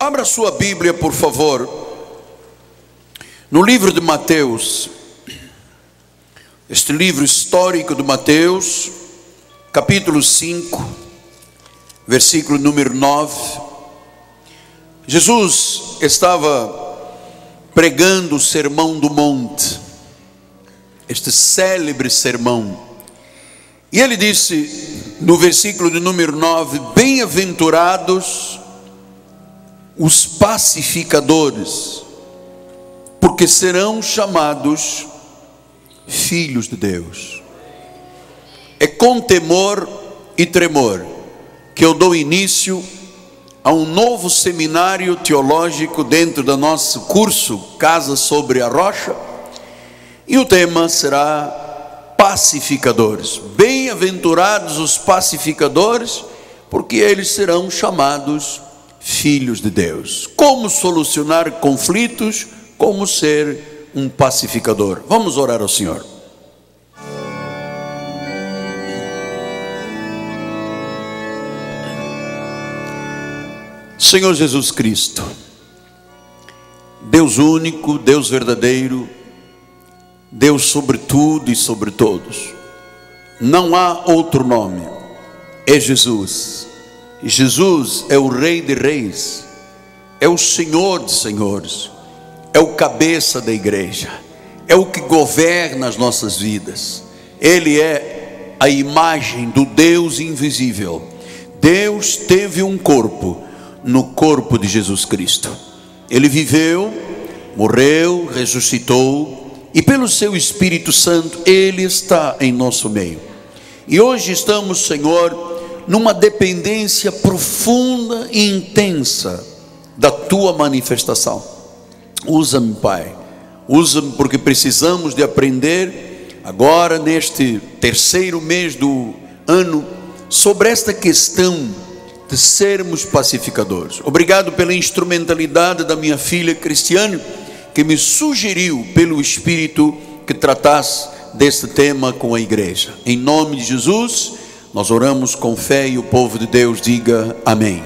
Abra sua Bíblia, por favor, no livro de Mateus, este livro histórico de Mateus, capítulo 5, versículo número 9. Jesus estava pregando o Sermão do Monte, este célebre sermão, e ele disse no versículo de número 9: bem-aventurados os pacificadores, porque serão chamados filhos de Deus. É com temor e tremor que eu dou início a um novo seminário teológico dentro do nosso curso Casa sobre a Rocha, e o tema será pacificadores. Bem-aventurados os pacificadores, porque eles serão chamados filhos de Deus. Como solucionar conflitos, como ser um pacificador. Vamos orar ao Senhor. Senhor Jesus Cristo, Deus único, Deus verdadeiro, Deus sobre tudo e sobre todos, não há outro nome, é Jesus. Jesus é o Rei de Reis, é o Senhor de Senhores, é o cabeça da igreja, é o que governa as nossas vidas. Ele é a imagem do Deus invisível. Deus teve um corpo, no corpo de Jesus Cristo. Ele viveu, morreu, ressuscitou, e pelo seu Espírito Santo Ele está em nosso meio. E hoje estamos, Senhor, numa dependência profunda e intensa da Tua manifestação. Usa-me, Pai, usa-me, porque precisamos de aprender agora neste terceiro mês do ano sobre esta questão de sermos pacificadores. Obrigado pela instrumentalidade da minha filha Cristiane, que me sugeriu pelo Espírito que tratasse deste tema com a igreja. Em nome de Jesus, nós oramos com fé e o povo de Deus diga amém.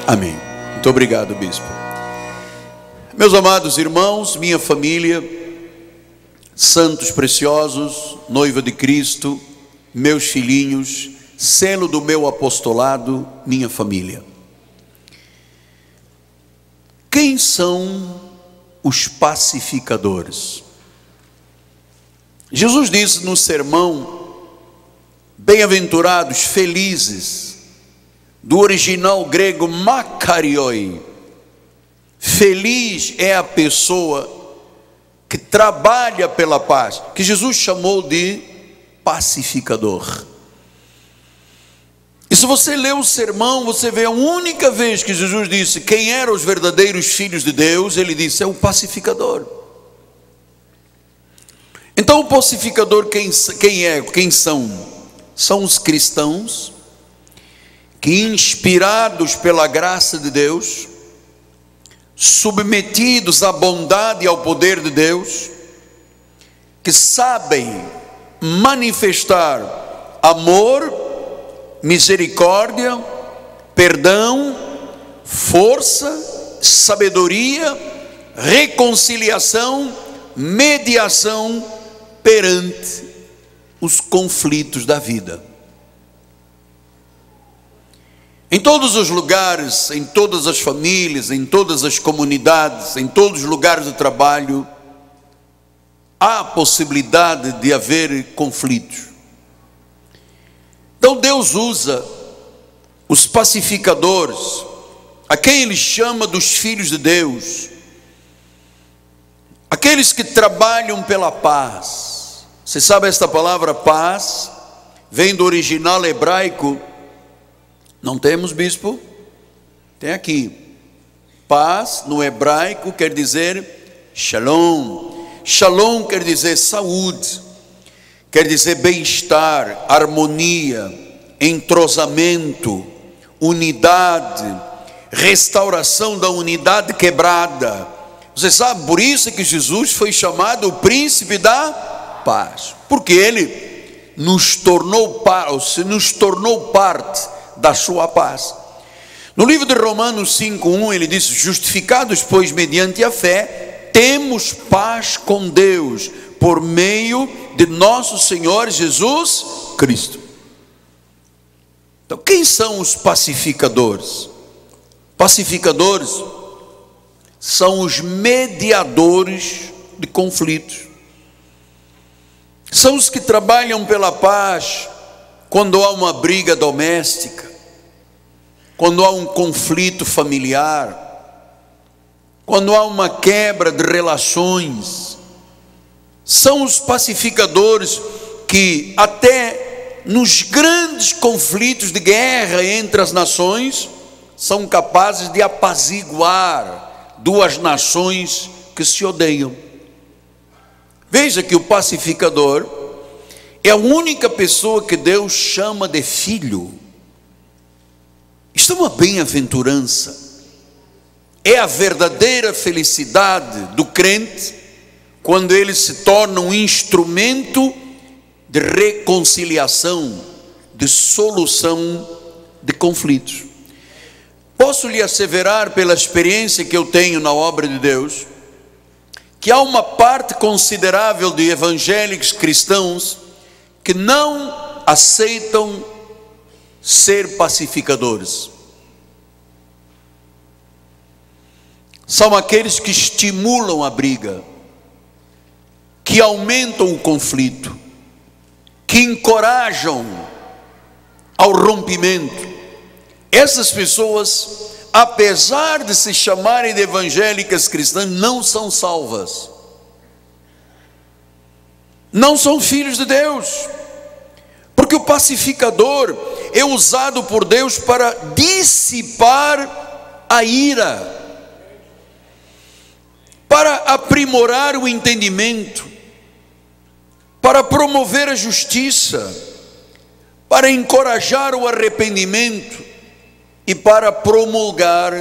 Amém. Muito obrigado, bispo. Meus amados irmãos, minha família, santos preciosos, noiva de Cristo, meus filhinhos, selo do meu apostolado, minha família. Quem são os pacificadores? Jesus disse no sermão: bem-aventurados, felizes, do original grego makarioi. Feliz é a pessoa que trabalha pela paz, que Jesus chamou de pacificador. E se você lê o sermão, você vê a única vez que Jesus disse quem eram os verdadeiros filhos de Deus, ele disse: é o pacificador. Então o pacificador quem são? São os cristãos que, inspirados pela graça de Deus, submetidos à bondade e ao poder de Deus, que sabem manifestar amor, misericórdia, perdão, força, sabedoria, reconciliação, mediação perante os conflitos da vida. Em todos os lugares, em todas as famílias, em todas as comunidades, em todos os lugares de trabalho, há possibilidade de haver conflitos. Então Deus usa os pacificadores, a quem Ele chama dos filhos de Deus, aqueles que trabalham pela paz. Você sabe, esta palavra paz vem do original hebraico. Não temos, bispo? Tem aqui. Paz no hebraico quer dizer shalom. Shalom quer dizer saúde, quer dizer bem-estar, harmonia, entrosamento, unidade, restauração da unidade quebrada. Você sabe, por isso que Jesus foi chamado o príncipe da paz, porque ele nos tornou parte da sua paz. No livro de Romanos 5:1 ele diz: justificados, pois, mediante a fé, temos paz com Deus, por meio de nosso Senhor Jesus Cristo. Então, quem são os pacificadores? Pacificadores são os mediadores de conflitos. São os que trabalham pela paz quando há uma briga doméstica, quando há um conflito familiar, quando há uma quebra de relações. São os pacificadores que até nos grandes conflitos de guerra entre as nações são capazes de apaziguar duas nações que se odeiam. Veja que o pacificador é a única pessoa que Deus chama de filho. Isto é uma bem-aventurança. É a verdadeira felicidade do crente quando ele se torna um instrumento de reconciliação, de solução de conflitos. Posso lhe asseverar, pela experiência que eu tenho na obra de Deus, que há uma parte considerável de evangélicos cristãos que não aceitam ser pacificadores. São aqueles que estimulam a briga, que aumentam o conflito, que encorajam ao rompimento. Essas pessoas, apesar de se chamarem de evangélicas cristãs, não são salvas, não são filhos de Deus, porque o pacificador é usado por Deus para dissipar a ira, para aprimorar o entendimento, para promover a justiça, para encorajar o arrependimento e para promulgar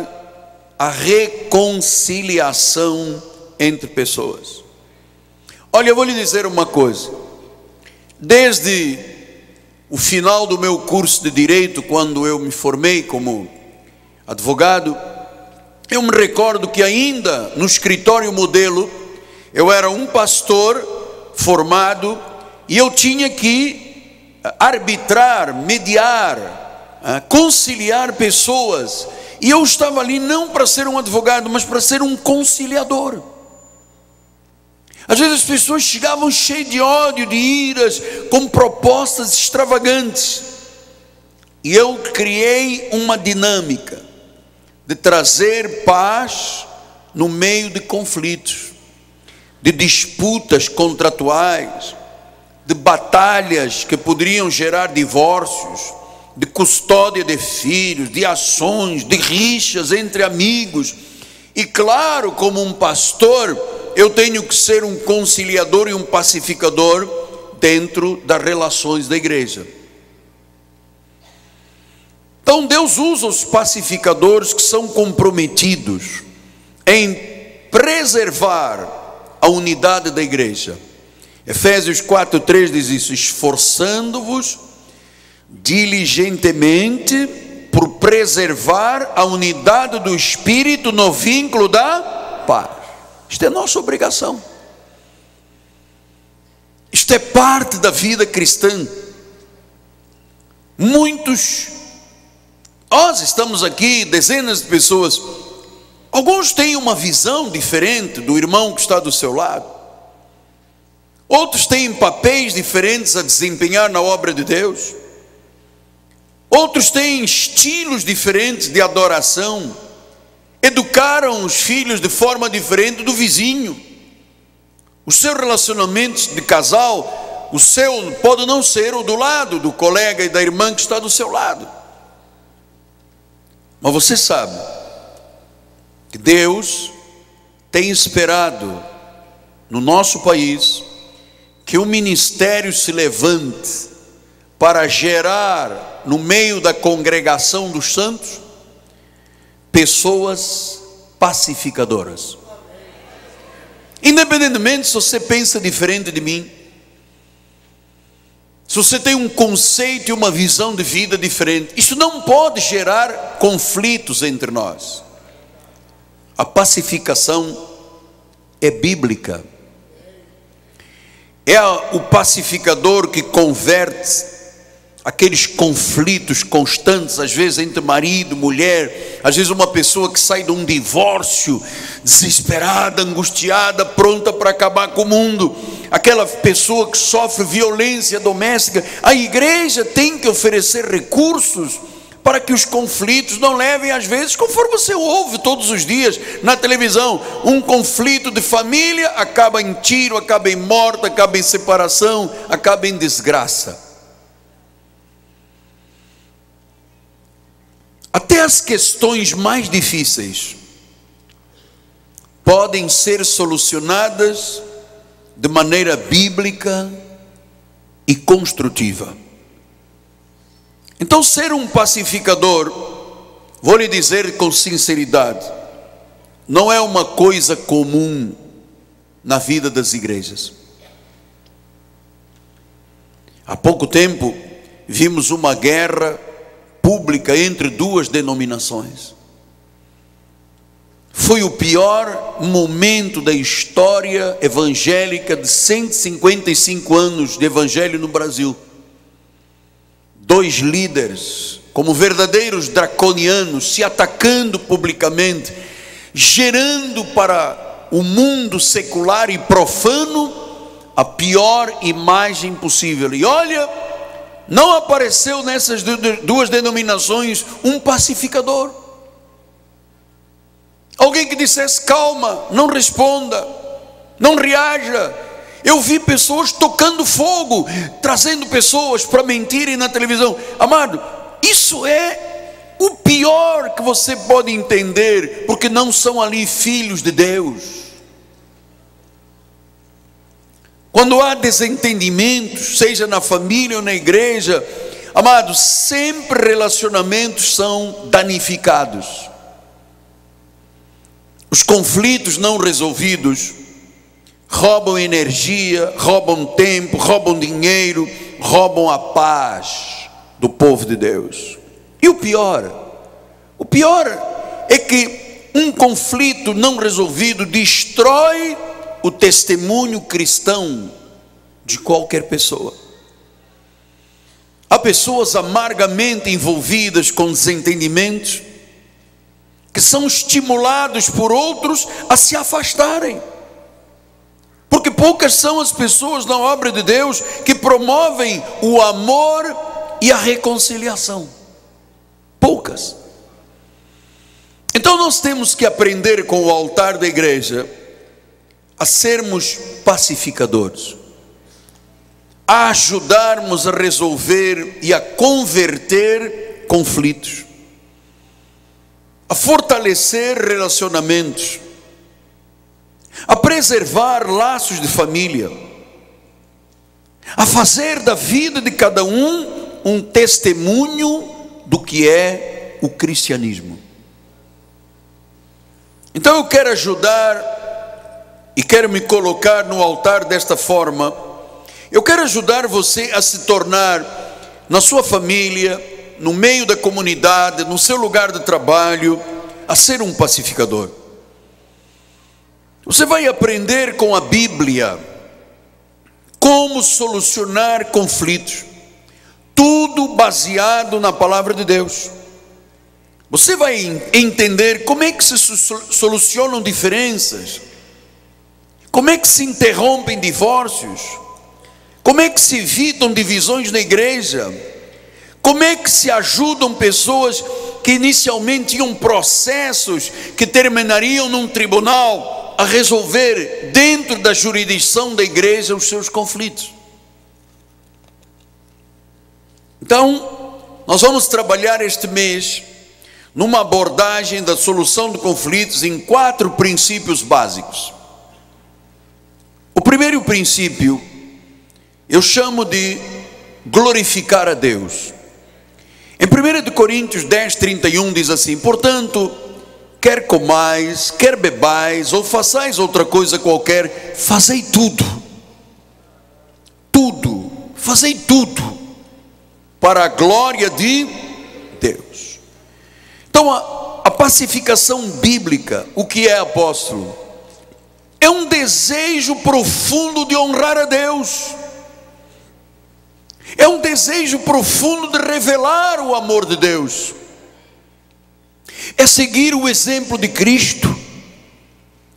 a reconciliação entre pessoas. Olha, eu vou lhe dizer uma coisa. Desde o final do meu curso de Direito, quando eu me formei como advogado, eu me recordo que ainda no escritório modelo, eu era um pastor formado e eu tinha que arbitrar, mediar, conciliar pessoas, e eu estava ali não para ser um advogado, mas para ser um conciliador. Às vezes as pessoas chegavam cheias de ódio, de iras, com propostas extravagantes, e eu criei uma dinâmica de trazer paz no meio de conflitos, de disputas contratuais, de batalhas que poderiam gerar divórcios, de custódia de filhos, de ações, de rixas entre amigos. E claro, como um pastor, eu tenho que ser um conciliador e um pacificador dentro das relações da igreja. Então Deus usa os pacificadores que são comprometidos em preservar a unidade da igreja. Efésios 4:3 diz isso: esforçando-vos diligentemente por preservar a unidade do Espírito no vínculo da paz. Isto é nossa obrigação. Isto é parte da vida cristã. Nós estamos aqui, dezenas de pessoas. Alguns têm uma visão diferente do irmão que está do seu lado. Outros têm papéis diferentes a desempenhar na obra de Deus. Outros têm estilos diferentes de adoração, educaram os filhos de forma diferente do vizinho. Os seus relacionamentos de casal, o seu pode não ser o do lado do colega e da irmã que está do seu lado. Mas você sabe que Deus tem esperado no nosso país que o ministério se levante para gerar no meio da congregação dos santos pessoas pacificadoras. Independentemente se você pensa diferente de mim, se se você tem um conceito e uma visão de vida diferente, isso não pode gerar conflitos entre nós. A pacificação é bíblica. É o pacificador que converte aqueles conflitos constantes, às vezes entre marido, mulher, às vezes uma pessoa que sai de um divórcio, desesperada, angustiada, pronta para acabar com o mundo, aquela pessoa que sofre violência doméstica. A igreja tem que oferecer recursos para que os conflitos não levem, às vezes, conforme você ouve todos os dias na televisão, um conflito de família acaba em tiro, acaba em morte, acaba em separação, acaba em desgraça. Até as questões mais difíceis podem ser solucionadas de maneira bíblica e construtiva. Então, ser um pacificador, vou lhe dizer com sinceridade, não é uma coisa comum na vida das igrejas. Há pouco tempo vimos uma guerra pública entre duas denominações. Foi o pior momento da história evangélica de 155 anos de evangelho no Brasil. Dois líderes, como verdadeiros draconianos, se atacando publicamente, gerando para o mundo secular e profano a pior imagem possível. E olha, não apareceu nessas duas denominações um pacificador, alguém que dissesse: calma, não responda, não reaja. Eu vi pessoas tocando fogo, trazendo pessoas para mentirem na televisão. Amado, isso é o pior que você pode entender, porque não são ali filhos de Deus. Quando há desentendimentos, seja na família ou na igreja, amados, sempre relacionamentos são danificados. Os conflitos não resolvidos roubam energia, roubam tempo, roubam dinheiro, roubam a paz do povo de Deus. E o pior é que um conflito não resolvido destrói o testemunho cristão de qualquer pessoa. Há pessoas amargamente envolvidas com desentendimentos, que são estimulados por outros a se afastarem, porque poucas são as pessoas na obra de Deus que promovem o amor e a reconciliação. Poucas. Então nós temos que aprender com o altar da igreja a sermos pacificadores, a ajudarmos a resolver e a converter conflitos, a fortalecer relacionamentos, a preservar laços de família, a fazer da vida de cada um testemunho do que é o cristianismo. Então eu quero ajudar e quero me colocar no altar desta forma. Eu quero ajudar você a se tornar, na sua família, no meio da comunidade, no seu lugar de trabalho, a ser um pacificador. Você vai aprender com a Bíblia como solucionar conflitos, tudo baseado na palavra de Deus. Você vai entender como é que se solucionam diferenças, como é que se interrompem divórcios, como é que se evitam divisões na igreja, como é que se ajudam pessoas que inicialmente tinham processos que terminariam num tribunal a resolver dentro da jurisdição da igreja os seus conflitos. Então, nós vamos trabalhar este mês numa abordagem da solução de conflitos em 4 princípios básicos. O primeiro princípio eu chamo de glorificar a Deus. Em 1 Coríntios 10:31 diz assim: portanto, quer comais, quer bebais, ou façais outra coisa qualquer, fazei tudo fazei tudo para a glória de Deus. Então a pacificação bíblica, o que é, apóstolo? É um desejo profundo de honrar a Deus. É um desejo profundo de revelar o amor de Deus. É seguir o exemplo de Cristo.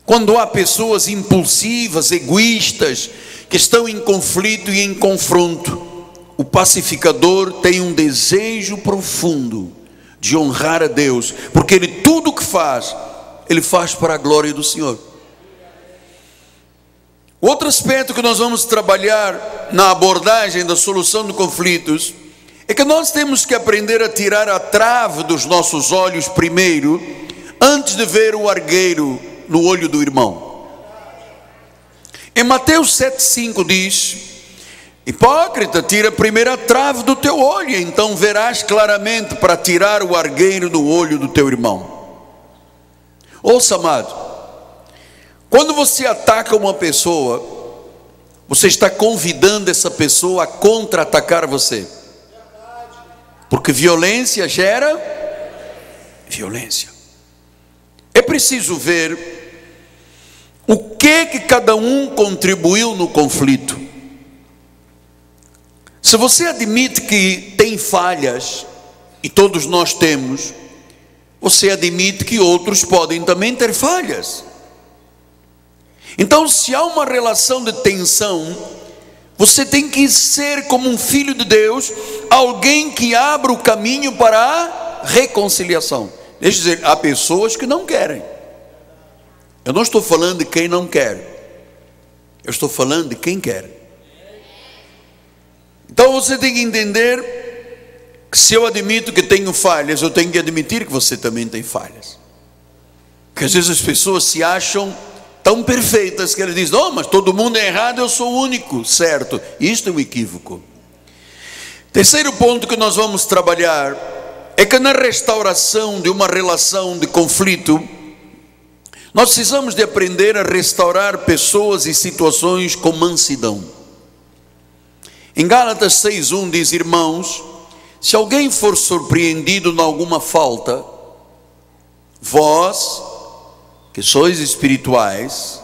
Quando há pessoas impulsivas, egoístas, que estão em conflito e em confronto, o pacificador tem um desejo profundo de honrar a Deus, porque ele tudo o que faz, ele faz para a glória do Senhor. Outro aspecto que nós vamos trabalhar na abordagem da solução de conflitos é que nós temos que aprender a tirar a trave dos nossos olhos primeiro, antes de ver o argueiro no olho do irmão. Em Mateus 7,5 diz: hipócrita, tira primeiro a trave do teu olho, então verás claramente para tirar o argueiro do olho do teu irmão. Ouça, amado, quando você ataca uma pessoa, você está convidando essa pessoa a contra-atacar você. Porque violência gera violência. É preciso ver o que cada um contribuiu no conflito. Se você admite que tem falhas, e todos nós temos, você admite que outros podem também ter falhas. Então, se há uma relação de tensão, você tem que ser como um filho de Deus, alguém que abra o caminho para a reconciliação. Deixa eu dizer, há pessoas que não querem. Eu não estou falando de quem não quer, eu estou falando de quem quer. Então você tem que entender que se eu admito que tenho falhas, eu tenho que admitir que você também tem falhas. Porque às vezes as pessoas se acham tão perfeitas que eles dizem: oh, mas todo mundo é errado, eu sou o único certo. Isto é um equívoco. Terceiro ponto que nós vamos trabalhar é que na restauração de uma relação de conflito, nós precisamos de aprender a restaurar pessoas e situações com mansidão. Em Gálatas 6,1 diz: irmãos, se alguém for surpreendido em alguma falta, vós que sois espirituais,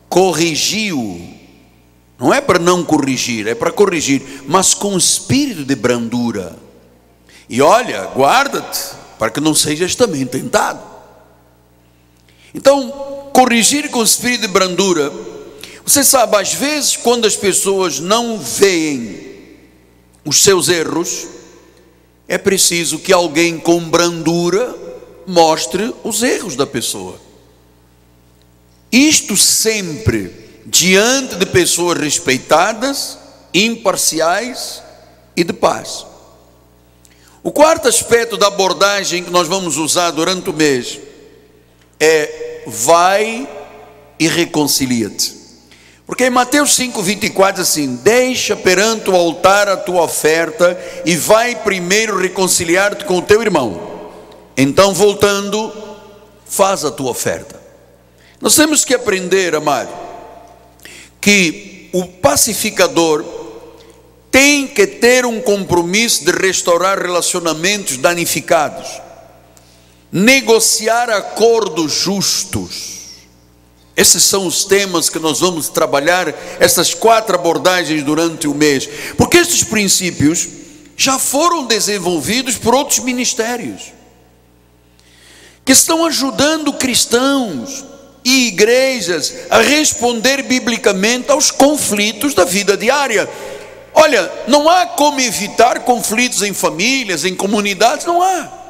corrigiu. Não é para não corrigir, é para corrigir, mas com espírito de brandura. E olha, guarda-te para que não sejas também tentado. Então, corrigir com espírito de brandura. Você sabe, às vezes quando as pessoas não veem os seus erros, é preciso que alguém com brandura mostre os erros da pessoa. Isto sempre diante de pessoas respeitadas, imparciais e de paz. O quarto aspecto da abordagem que nós vamos usar durante o mês é: vai e reconcilia-te. Porque em Mateus 5,24 diz assim: deixa perante o altar a tua oferta e vai primeiro reconciliar-te com o teu irmão. Então, voltando, faz a tua oferta. Nós temos que aprender, amado, que o pacificador tem que ter um compromisso de restaurar relacionamentos danificados, negociar acordos justos. Esses são os temas que nós vamos trabalhar, essas 4 abordagens durante o mês, porque esses princípios já foram desenvolvidos por outros ministérios, que estão ajudando cristãos e igrejas a responder biblicamente aos conflitos da vida diária. Olha, não há como evitar conflitos em famílias, em comunidades, não há.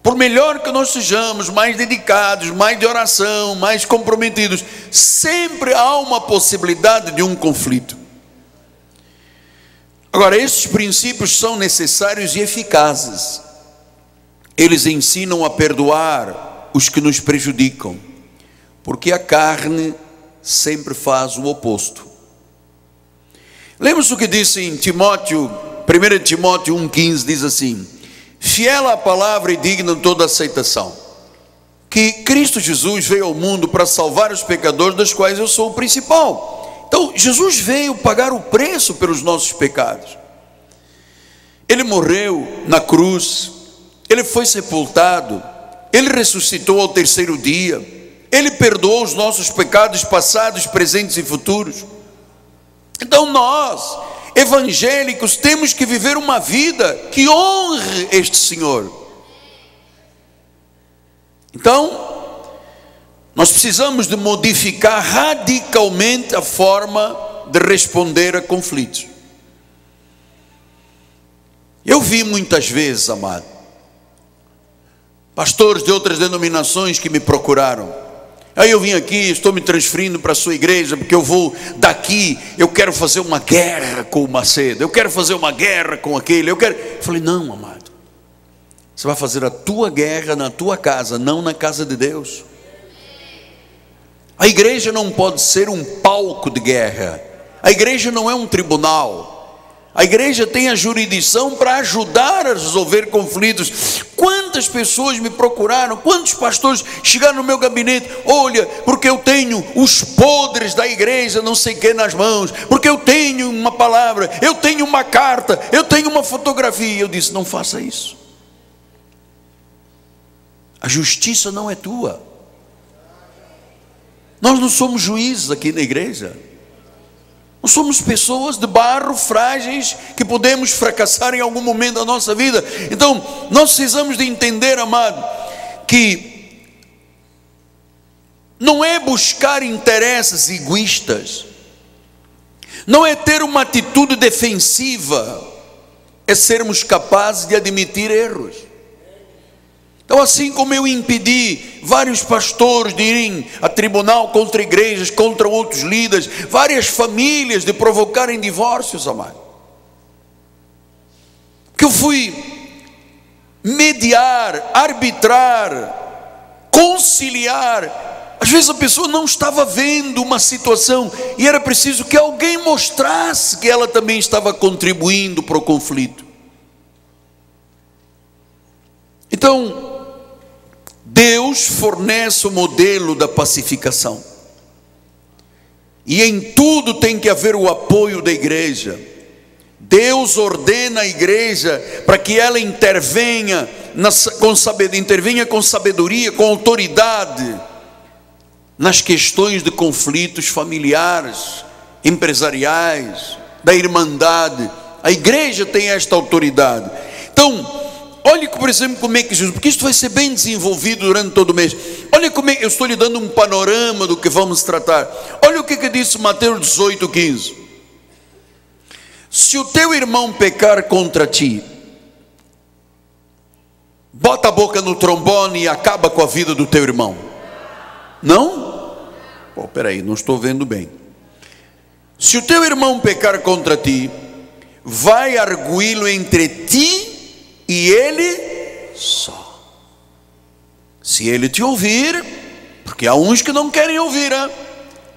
Por melhor que nós sejamos, mais dedicados, mais de oração, mais comprometidos, sempre há uma possibilidade de um conflito. Agora, esses princípios são necessários e eficazes. Eles ensinam a perdoar os que nos prejudicam, porque a carne sempre faz o oposto. Lembra-se o que disse em Timóteo, 1 Timóteo 1,15, diz assim: fiel à palavra e digna de toda aceitação, que Cristo Jesus veio ao mundo para salvar os pecadores, dos quais eu sou o principal. Então Jesus veio pagar o preço pelos nossos pecados. Ele morreu na cruz, ele foi sepultado, ele ressuscitou ao terceiro dia, ele perdoou os nossos pecados passados, presentes e futuros. Então nós, evangélicos, temos que viver uma vida que honre este Senhor. Então nós precisamos de modificar radicalmente a forma de responder a conflitos. Eu vi muitas vezes, amado, pastores de outras denominações que me procuraram. Aí eu vim aqui, estou me transferindo para a sua igreja, porque eu vou daqui, eu quero fazer uma guerra com o Macedo, eu quero fazer uma guerra com aquele, eu falei, não, amado, você vai fazer a tua guerra na tua casa, não na casa de Deus. A igreja não pode ser um palco de guerra, a igreja não é um tribunal. A igreja tem a jurisdição para ajudar a resolver conflitos. Quantas pessoas me procuraram, quantos pastores chegaram no meu gabinete, olha, porque eu tenho os podres da igreja, não sei o que, nas mãos, porque eu tenho uma palavra, eu tenho uma carta, eu tenho uma fotografia. Eu disse, não faça isso. A justiça não é tua. Nós não somos juízes aqui na igreja. Nós somos pessoas de barro, frágeis, que podemos fracassar em algum momento da nossa vida. Então, nós precisamos de entender, amado, que não é buscar interesses egoístas, não é ter uma atitude defensiva, é sermos capazes de admitir erros. Então, assim como eu impedi vários pastores de irem a tribunal contra igrejas, contra outros líderes, várias famílias de provocarem divórcios, amado, que eu fui mediar, arbitrar, conciliar. Às vezes a pessoa não estava vendo uma situação e era preciso que alguém mostrasse que ela também estava contribuindo para o conflito. Então, Deus fornece o modelo da pacificação, e em tudo tem que haver o apoio da igreja. Deus ordena a igreja para que ela intervenha com sabedoria, com autoridade, nas questões de conflitos familiares, empresariais, da irmandade. A igreja tem esta autoridade. Então, olhe, por exemplo, como é que Jesus, porque isto vai ser bem desenvolvido durante todo o mês. Olha como eu estou lhe dando um panorama do que vamos tratar. Olha o que disse Mateus 18:15. Se o teu irmão pecar contra ti, bota a boca no trombone e acaba com a vida do teu irmão. Não? Pô, peraí, não estou vendo bem. Se o teu irmão pecar contra ti, vai arguí-lo entre ti e ele só. Se ele te ouvir, porque há uns que não querem ouvir, hein?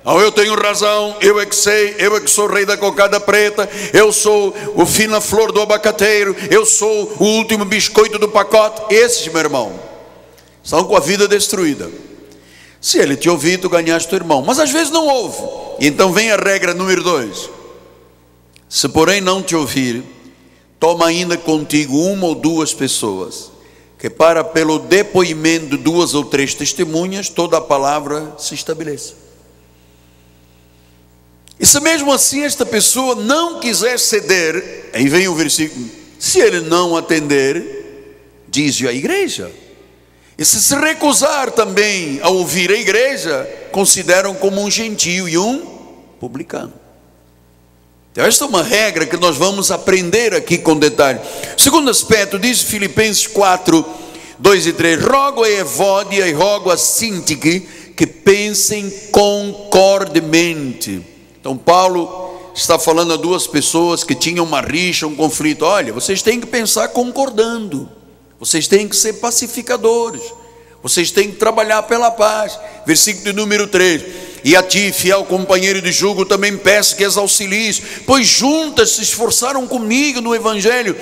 Oh, eu tenho razão, eu é que sei, eu é que sou o rei da cocada preta, eu sou o fina flor do abacateiro, eu sou o último biscoito do pacote. Esses, meu irmão, estão com a vida destruída. Se ele te ouvir, tu ganhaste teu irmão. Mas às vezes não ouve. Então vem a regra número 2. Se porém não te ouvir, toma ainda contigo uma ou duas pessoas, que para pelo depoimento de 2 ou 3 testemunhas, toda a palavra se estabeleça. E se mesmo assim esta pessoa não quiser ceder, aí vem o versículo, se ele não atender, diz-lhe a igreja. E se recusar também a ouvir a igreja, consideram como um gentio e um publicano. Então esta é uma regra que nós vamos aprender aqui com detalhe. Segundo aspecto, diz Filipenses 4, 2 e 3, rogo a Evódia e rogo a Sintique que pensem concordemente. Então Paulo está falando a 2 pessoas que tinham uma rixa, um conflito. Olha, vocês têm que pensar concordando, vocês têm que ser pacificadores, vocês têm que trabalhar pela paz. Versículo de número 3, e a ti, fiel companheiro de jugo, também peço que as auxilies, pois juntas se esforçaram comigo no evangelho,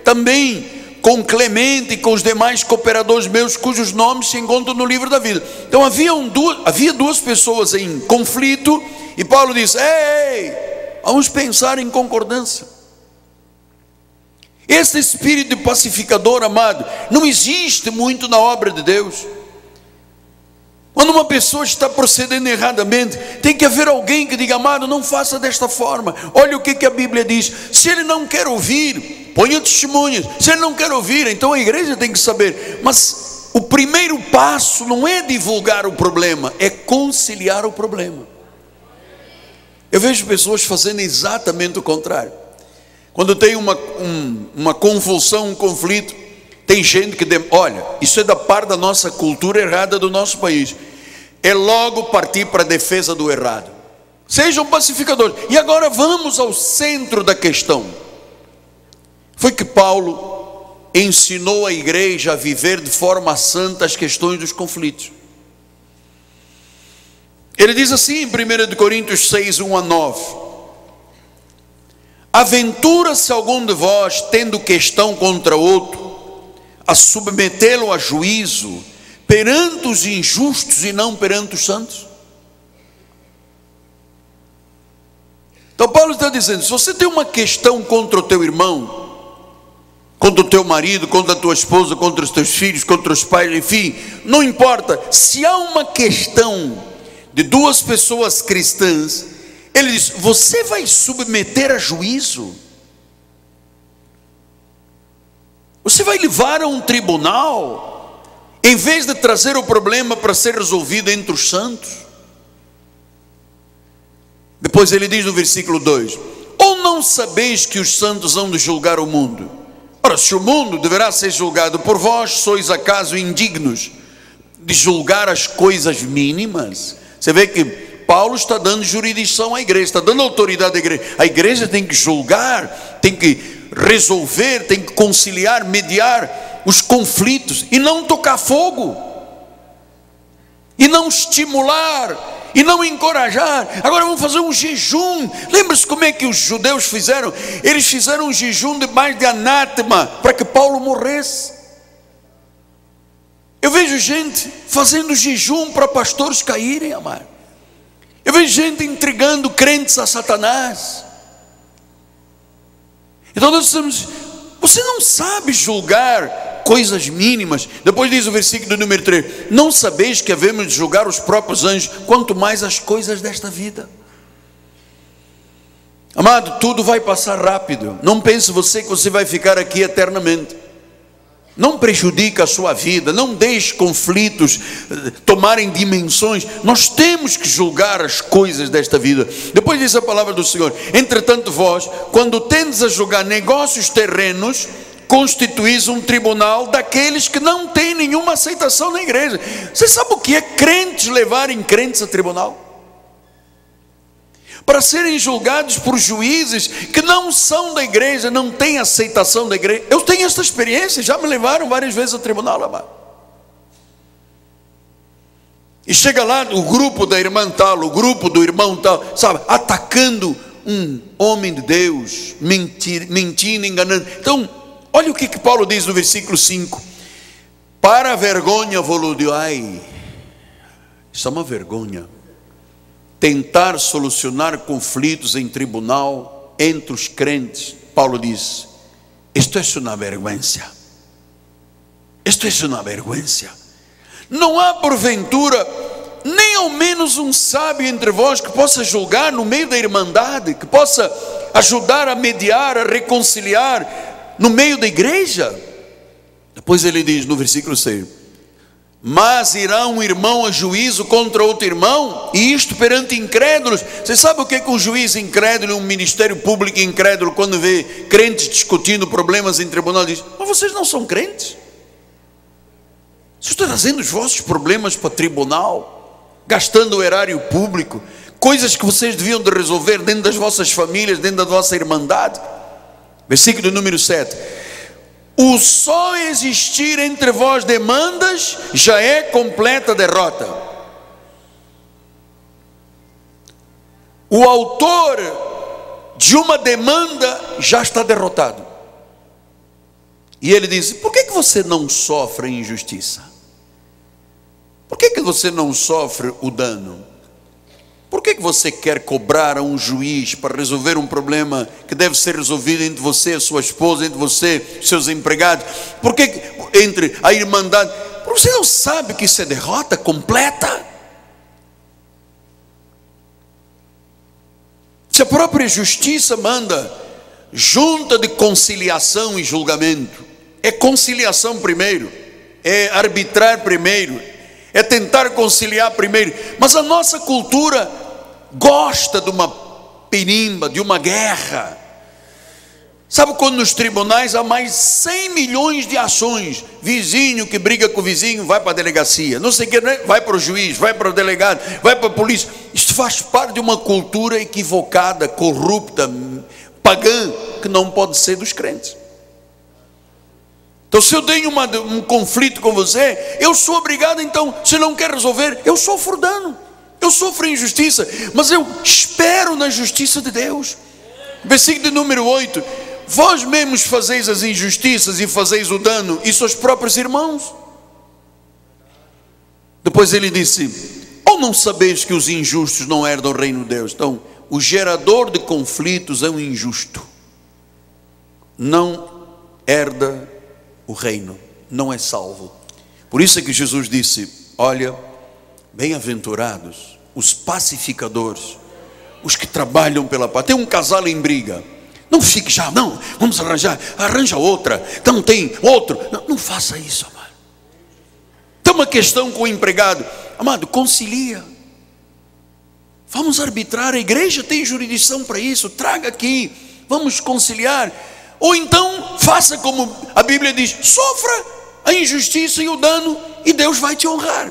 também com Clemente e com os demais cooperadores meus, cujos nomes se encontram no livro da vida. Então havia duas pessoas em conflito, e Paulo diz: ei, vamos pensar em concordância. Esse espírito pacificador, amado, não existe muito na obra de Deus. Quando uma pessoa está procedendo erradamente, tem que haver alguém que diga: amado, não faça desta forma. Olha o que a Bíblia diz. Se ele não quer ouvir, ponha testemunhas. Se ele não quer ouvir, então a igreja tem que saber. Mas o primeiro passo não é divulgar o problema, é conciliar o problema. Eu vejo pessoas fazendo exatamente o contrário. Quando tem uma convulsão, um conflito, tem gente que, olha, isso é da parte da nossa cultura errada do nosso país, é logo partir para a defesa do errado. Sejam pacificadores. E agora vamos ao centro da questão. Foi que Paulo ensinou a igreja a viver de forma santa as questões dos conflitos. Ele diz assim em 1 Coríntios 6, 1 a 9: aventura-se algum de vós, tendo questão contra outro, a submetê-lo a juízo perante os injustos e não perante os santos? Então Paulo está dizendo: se você tem uma questão contra o teu irmão, contra o teu marido, contra a tua esposa, contra os teus filhos, contra os pais, enfim, não importa, se há uma questão de duas pessoas cristãs, ele diz: você vai submeter a juízo? Você vai levar a um tribunal, em vez de trazer o problema para ser resolvido entre os santos? Depois ele diz no versículo 2: ou não sabeis que os santos hão de julgar o mundo? Ora, se o mundo deverá ser julgado por vós, sois acaso indignos de julgar as coisas mínimas? Você vê que Paulo está dando jurisdição à igreja, está dando autoridade à igreja. A igreja tem que julgar, tem que resolver, tem que conciliar, mediar os conflitos, e não tocar fogo, e não estimular, e não encorajar. Agora vamos fazer um jejum. Lembra-se como é que os judeus fizeram? Eles fizeram um jejum debaixo de anátema para que Paulo morresse. Eu vejo gente fazendo jejum para pastores caírem, amado. Eu vejo gente entregando crentes a Satanás. Então nós dizemos: você não sabe julgar coisas mínimas. Depois diz o versículo número 3: não sabeis que havemos de julgar os próprios anjos, quanto mais as coisas desta vida. Amado, tudo vai passar rápido. Não pense você que você vai ficar aqui eternamente. Não prejudique a sua vida, não deixe conflitos tomarem dimensões. Nós temos que julgar as coisas desta vida. Depois diz a palavra do Senhor: entretanto vós, quando tendes a julgar negócios terrenos, constituís um tribunal daqueles que não têm nenhuma aceitação na igreja. Você sabe o que é crentes levarem crentes a tribunal? Para serem julgados por juízes que não são da igreja, não têm aceitação da igreja. Eu tenho esta experiência, já me levaram várias vezes a tribunal, amado. E chega lá o grupo da irmã tal, o grupo do irmão tal, sabe, atacando um homem de Deus, mentindo, enganando. Então, olha o que Paulo diz no versículo 5: para a vergonha vos digo. Ai, isso é uma vergonha. Tentar solucionar conflitos em tribunal entre os crentes. Paulo diz: isto é uma vergüenza. Isto é uma vergüenza. Não há porventura nem ao menos um sábio entre vós que possa julgar no meio da irmandade, que possa ajudar a mediar, a reconciliar no meio da igreja? Depois ele diz no versículo 6: mas irá um irmão a juízo contra outro irmão, e isto perante incrédulos. Você sabe o que é que um juiz incrédulo, um ministério público incrédulo, quando vê crentes discutindo problemas em tribunal, diz: mas vocês não são crentes? Vocês estão trazendo os vossos problemas para tribunal, gastando o erário público, coisas que vocês deviam de resolver dentro das vossas famílias, dentro da vossa irmandade. Versículo número 7: o só existir entre vós demandas já é completa derrota. O autor de uma demanda já está derrotado. E ele disse: por que você não sofre a injustiça? Por que você não sofre o dano? Por que você quer cobrar a um juiz para resolver um problema que deve ser resolvido entre você e sua esposa, entre você e seus empregados? Por que entre a irmandade? Porque você não sabe que isso é derrota completa? Se a própria justiça manda junta de conciliação e julgamento, é conciliação primeiro, é arbitrar primeiro, é tentar conciliar primeiro. Mas a nossa cultura gosta de uma penimba, de uma guerra. Sabe quando nos tribunais há mais 100 milhões de ações? Vizinho que briga com o vizinho vai para a delegacia, não sei o que, vai para o juiz, vai para o delegado, vai para a polícia. Isto faz parte de uma cultura equivocada, corrupta, pagã, que não pode ser dos crentes. Então, se eu tenho um conflito com você, eu sou obrigado, então, se não quer resolver, eu sofro dano, eu sofro injustiça, mas eu espero na justiça de Deus. Versículo de número 8: vós mesmos fazeis as injustiças e fazeis o dano, e seus próprios irmãos. Depois ele disse: ou não sabeis que os injustos não herdam o reino de Deus? Então, o gerador de conflitos é um injusto, não herda o reino, não é salvo. Por isso é que Jesus disse: olha, bem-aventurados os pacificadores, os que trabalham pela paz. Tem um casal em briga, não fique já, não, vamos arranjar, arranja outra, então tem outro. Não faça isso, amado. Tem uma questão com o empregado, amado, concilia. Vamos arbitrar, a igreja tem jurisdição para isso, traga aqui, vamos conciliar. Ou então, faça como a Bíblia diz: sofra a injustiça e o dano, e Deus vai te honrar.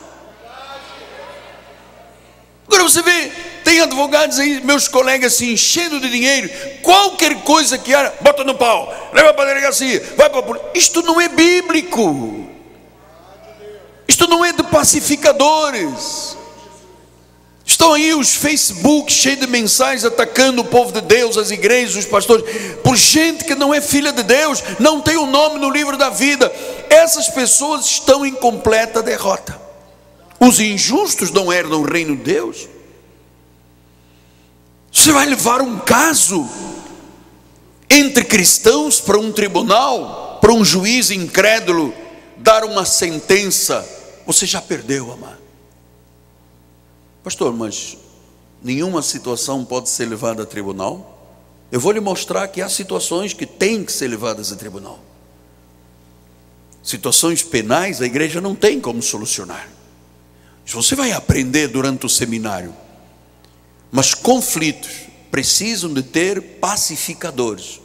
Agora você vê, tem advogados aí, meus colegas, se enchendo de dinheiro, qualquer coisa que haja, bota no pau, leva para a delegacia, vai para a polícia. Isto não é bíblico, isto não é de pacificadores. Estão aí os Facebook cheios de mensagens atacando o povo de Deus, as igrejas, os pastores, por gente que não é filha de Deus, não tem o nome no livro da vida. Essas pessoas estão em completa derrota. Os injustos não herdam o reino de Deus. Você vai levar um caso entre cristãos para um tribunal, para um juiz incrédulo dar uma sentença, você já perdeu, amado. Pastor, mas nenhuma situação pode ser levada a tribunal? Eu vou lhe mostrar que há situações que têm que ser levadas a tribunal. Situações penais a igreja não tem como solucionar. Você vai aprender durante o seminário. Mas conflitos precisam de ter pacificadores.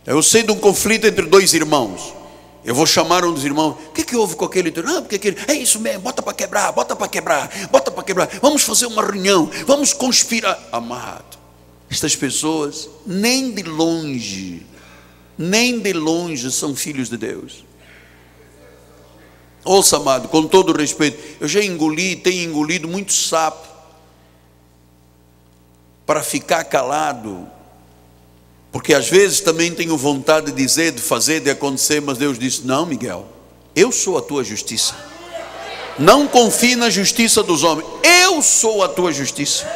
Eu sei de um conflito entre dois irmãos. Eu vou chamar um dos irmãos: o que houve com aquele? Não, porque aquele, é isso mesmo, bota para quebrar, bota para quebrar, bota para quebrar. Vamos fazer uma reunião, vamos conspirar. Amado, estas pessoas nem de longe são filhos de Deus. Ouça, amado, com todo respeito, eu já tenho engolido muito sapo para ficar calado. Porque às vezes também tenho vontade de dizer, de fazer, de acontecer, mas Deus disse: não, Miguel, eu sou a tua justiça. Não confie na justiça dos homens, eu sou a tua justiça.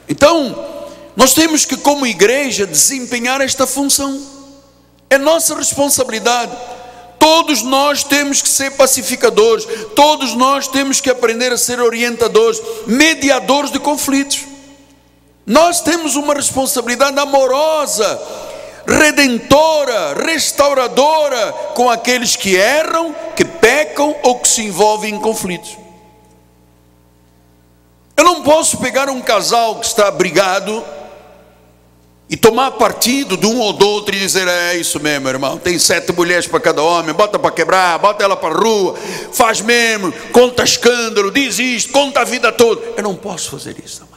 Então, nós temos que, como igreja, desempenhar esta função. É nossa responsabilidade. Todos nós temos que ser pacificadores, todos nós temos que aprender a ser orientadores, mediadores de conflitos. Nós temos uma responsabilidade amorosa, redentora, restauradora com aqueles que erram, que pecam ou que se envolvem em conflitos. Eu não posso pegar um casal que está brigado e tomar partido de um ou do outro e dizer: é isso mesmo, irmão, tem 7 mulheres para cada homem, bota para quebrar, bota ela para a rua, faz mesmo, conta escândalo, diz isto, conta a vida toda. Eu não posso fazer isso, amado.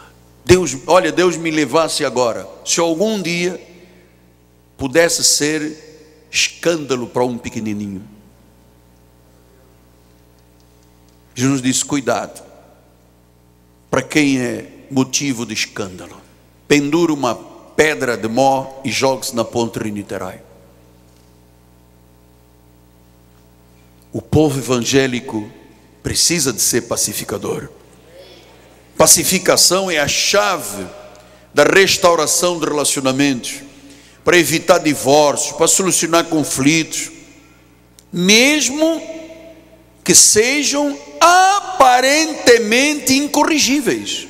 Deus me levasse agora, se algum dia pudesse ser escândalo para um pequenininho. Jesus disse: cuidado, para quem é motivo de escândalo, pendura uma pedra de mó e jogue-se na ponte de Niterói. povo evangélico precisa de ser pacificador. Pacificação é a chave da restauração de relacionamentos, para evitar divórcios, para solucionar conflitos, mesmo que sejam aparentemente incorrigíveis.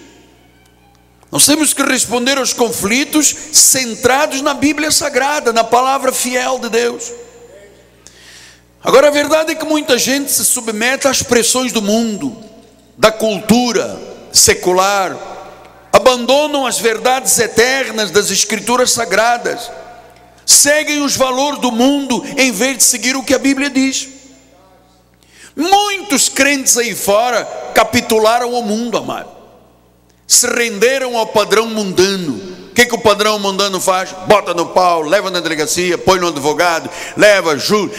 Nós temos que responder aos conflitos centrados na Bíblia Sagrada, na palavra fiel de Deus. Agora, a verdade é que muita gente se submete às pressões do mundo, da cultura secular, abandonam as verdades eternas das Escrituras Sagradas, seguem os valores do mundo em vez de seguir o que a Bíblia diz. Muitos crentes aí fora capitularam ao mundo, amado, se renderam ao padrão mundano. O que o padrão mundano faz? Bota no pau, leva na delegacia, põe no advogado, leva, juro.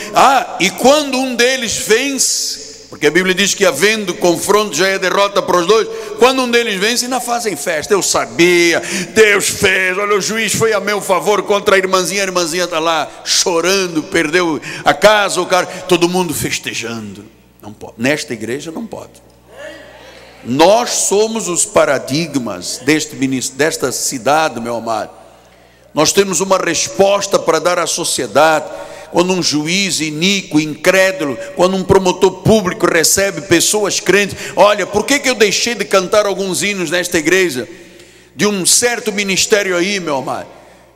E quando um deles vence, porque a Bíblia diz que havendo confronto já é derrota para os dois, quando um deles vence, ainda fazem festa. Eu sabia, Deus fez, olha, o juiz foi a meu favor contra a irmãzinha está lá chorando, perdeu a casa, o cara, todo mundo festejando. Não pode, nesta igreja não pode. Nós somos os paradigmas desta cidade, meu amado. Nós temos uma resposta para dar à sociedade. Quando um juiz iníquo, incrédulo, quando um promotor público recebe pessoas crentes, olha, por que eu deixei de cantar alguns hinos nesta igreja? De um certo ministério aí, meu amado,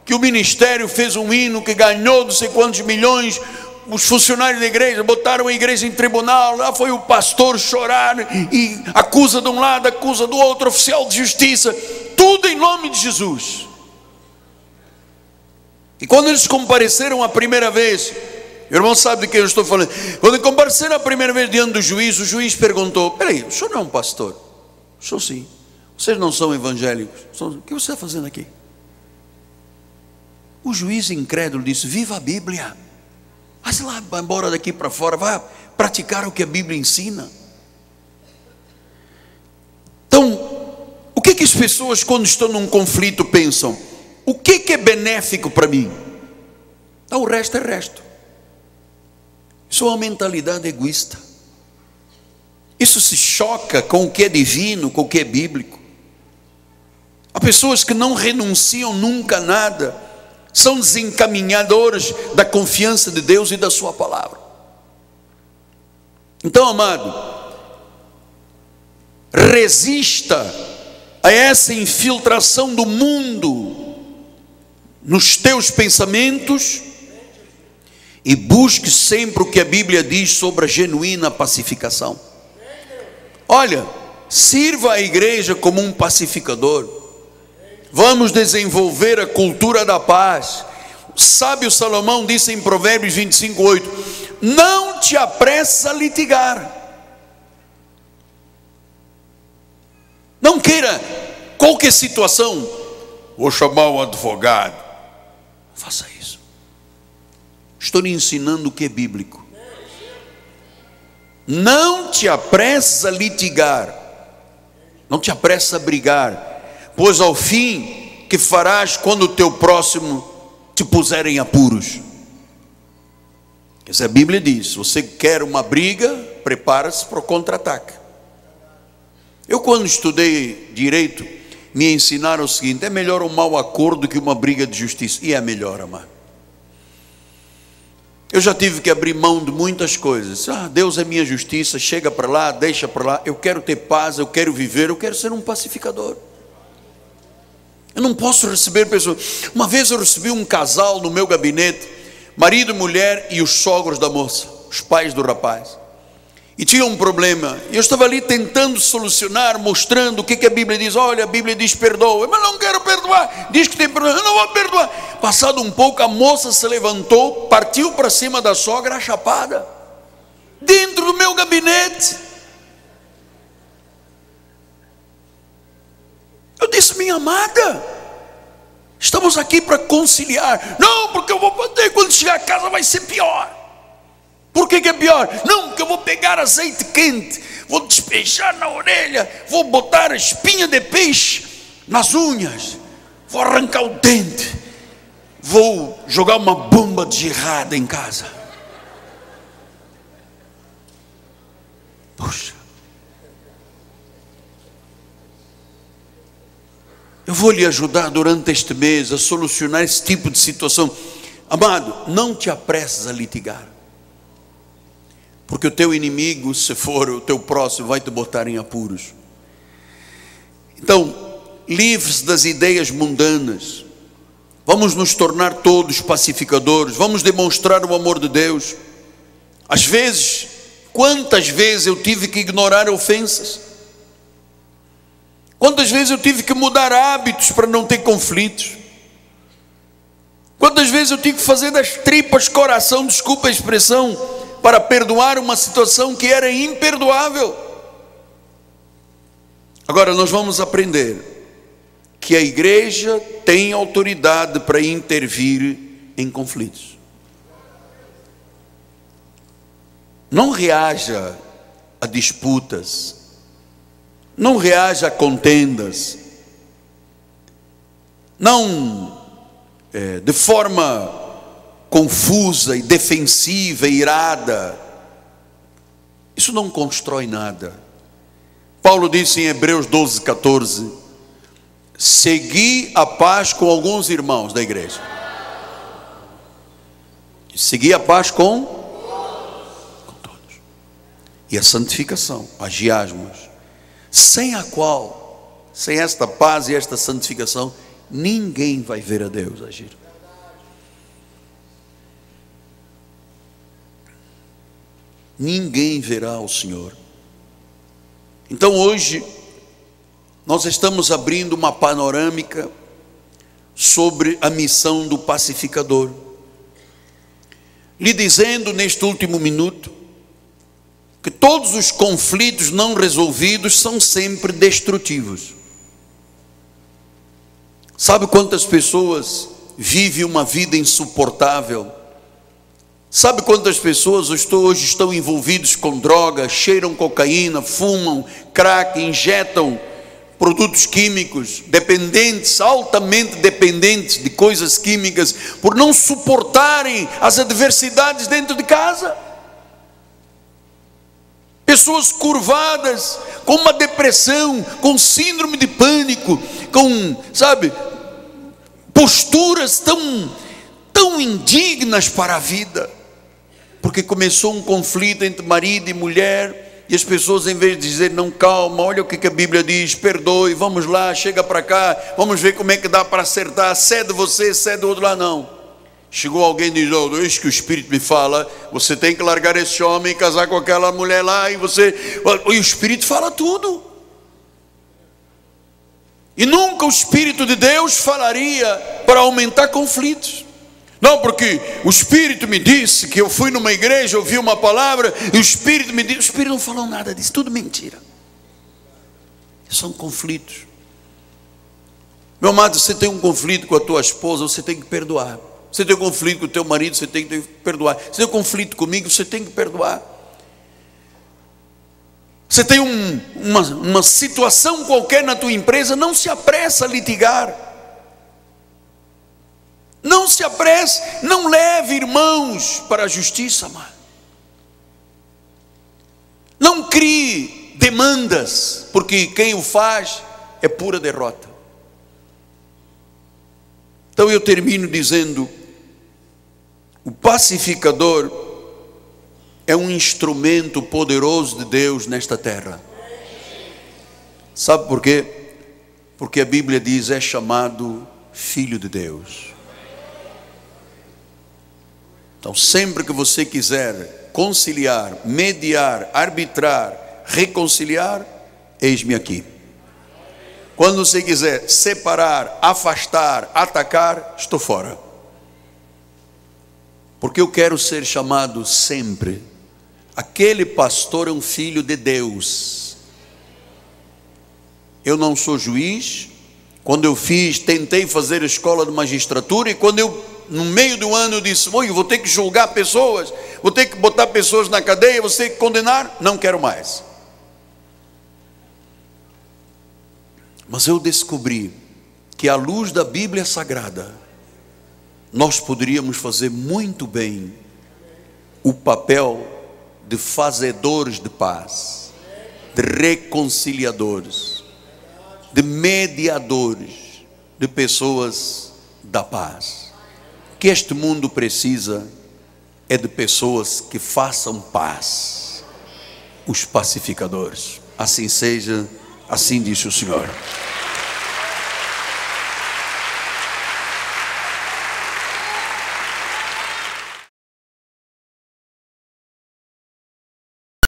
que o ministério fez um hino que ganhou não sei quantos milhões, os funcionários da igreja botaram a igreja em tribunal, lá foi o pastor chorar, e acusa de um lado, acusa do outro, oficial de justiça, tudo em nome de Jesus. E quando eles compareceram a primeira vez, o irmão sabe de quem eu estou falando, quando compareceram a primeira vez diante do juiz, o juiz perguntou: peraí, o senhor não é um pastor? O senhor sim. Vocês não são evangélicos? O que você está fazendo aqui? O juiz incrédulo disse: viva a Bíblia, vai lá, vai embora daqui para fora, vai praticar o que a Bíblia ensina. Então, o que as pessoas quando estão num conflito pensam? O que é benéfico para mim? Então, o resto é resto. Isso é uma mentalidade egoísta. Isso se choca com o que é divino, com o que é bíblico. Há pessoas que não renunciam nunca a nada, são desencaminhadores da confiança de Deus e da sua palavra. Então, amado, resista a essa infiltração do mundo nos teus pensamentos e busque sempre o que a Bíblia diz sobre a genuína pacificação. Olha, sirva a igreja como um pacificador. Vamos desenvolver a cultura da paz. O sábio Salomão disse em Provérbios 25:8: não te apresses a litigar. Não queira qualquer situação, vou chamar o advogado. Faça isso. Estou lhe ensinando o que é bíblico. Não te apresses a litigar, não te apresses a brigar, pois ao fim que farás quando o teu próximo te puser em apuros. Essa a Bíblia diz: se você quer uma briga, prepara-se para o contra-ataque. Eu, quando estudei direito, me ensinaram o seguinte: é melhor um mau acordo que uma briga de justiça. E é melhor, amado. Eu já tive que abrir mão de muitas coisas. Deus é minha justiça, chega para lá, deixa para lá. Eu quero ter paz, eu quero viver, eu quero ser um pacificador. Eu não posso receber pessoas. Uma vez eu recebi um casal no meu gabinete, marido, mulher e os sogros da moça, os pais do rapaz. E tinha um problema, e eu estava ali tentando solucionar, mostrando o que a Bíblia diz. Olha, a Bíblia diz perdoa, mas não quero perdoar, diz que tem problema, eu não vou perdoar. Passado um pouco, a moça se levantou, partiu para cima da sogra, chapada, dentro do meu gabinete. Eu disse: minha amada, estamos aqui para conciliar. Não, porque eu vou bater, quando chegar a casa vai ser pior. Por que é pior? Não, porque eu vou pegar azeite quente, vou despejar na orelha, vou botar espinha de peixe nas unhas, vou arrancar o dente, vou jogar uma bomba de jihad em casa. Puxa, eu vou lhe ajudar durante este mês a solucionar esse tipo de situação. Amado, não te apresses a litigar, porque o teu inimigo, se for o teu próximo, vai te botar em apuros. Então, livre-se das ideias mundanas. Vamos nos tornar todos pacificadores. Vamos demonstrar o amor de Deus. Às vezes, quantas vezes eu tive que ignorar ofensas? Quantas vezes eu tive que mudar hábitos para não ter conflitos? Quantas vezes eu tive que fazer das tripas coração, desculpa a expressão, para perdoar uma situação que era imperdoável? Agora nós vamos aprender que a igreja tem autoridade para intervir em conflitos. Não reaja a disputas, não reaja a contendas, não de forma confusa e defensiva e irada. Isso não constrói nada. Paulo disse em Hebreus 12:14: segui a paz com alguns irmãos da igreja. Segui a paz com todos. E a santificação, agiasmos, sem a qual, sem esta paz e esta santificação, ninguém vai ver a Deus agir. Ninguém verá o Senhor. Então hoje nós estamos abrindo uma panorâmica sobre a missão do pacificador, lhe dizendo neste último minuto que todos os conflitos não resolvidos são sempre destrutivos. Sabe quantas pessoas vivem uma vida insuportável? Sabe quantas pessoas hoje estão envolvidas com drogas, cheiram cocaína, fumam crack, injetam produtos químicos, dependentes, altamente dependentes de coisas químicas, por não suportarem as adversidades dentro de casa? Pessoas curvadas, com uma depressão, com síndrome de pânico, com, posturas tão indignas para a vida, porque começou um conflito entre marido e mulher, e as pessoas, em vez de dizer, não, calma, olha o que a Bíblia diz, perdoe, vamos lá, chega para cá, vamos ver como é que dá para acertar, cede você, cede o outro lá, não. Chegou alguém e diz, oh, eis que o Espírito me fala, você tem que largar esse homem e casar com aquela mulher lá, e o Espírito fala tudo. E nunca o Espírito de Deus falaria para aumentar conflitos. Não, porque o Espírito me disse que eu fui numa igreja, ouvi uma palavra, e o Espírito me disse, o Espírito não falou nada disso, tudo mentira. São conflitos. Meu amado, você tem um conflito com a tua esposa, você tem que perdoar. Você tem um conflito com o teu marido, você tem que perdoar. Você tem um conflito comigo, você tem que perdoar. Você tem uma situação qualquer na tua empresa, não se apressa a litigar. Não se apresse, não leve irmãos para a justiça, amado. Não crie demandas, porque quem o faz é pura derrota. Então eu termino dizendo, o pacificador é um instrumento poderoso de Deus nesta terra. Sabe por quê? Porque a Bíblia diz, é chamado Filho de Deus. Então sempre que você quiser conciliar, mediar, arbitrar, reconciliar, eis-me aqui. Quando você quiser separar, afastar, atacar, estou fora. Porque eu quero ser chamado sempre, aquele pastor é um filho de Deus. Eu não sou juiz. Quando eu tentei fazer a escola de magistratura, e quando no meio do ano eu disse, eu vou ter que julgar pessoas, vou ter que botar pessoas na cadeia, vou ter que condenar, não quero mais. Mas eu descobri que à luz da Bíblia Sagrada, nós poderíamos fazer muito bem o papel de fazedores de paz. de reconciliadores, de mediadores, de pessoas da paz. O que este mundo precisa é de pessoas que façam paz, os pacificadores. Assim seja, assim disse o Senhor.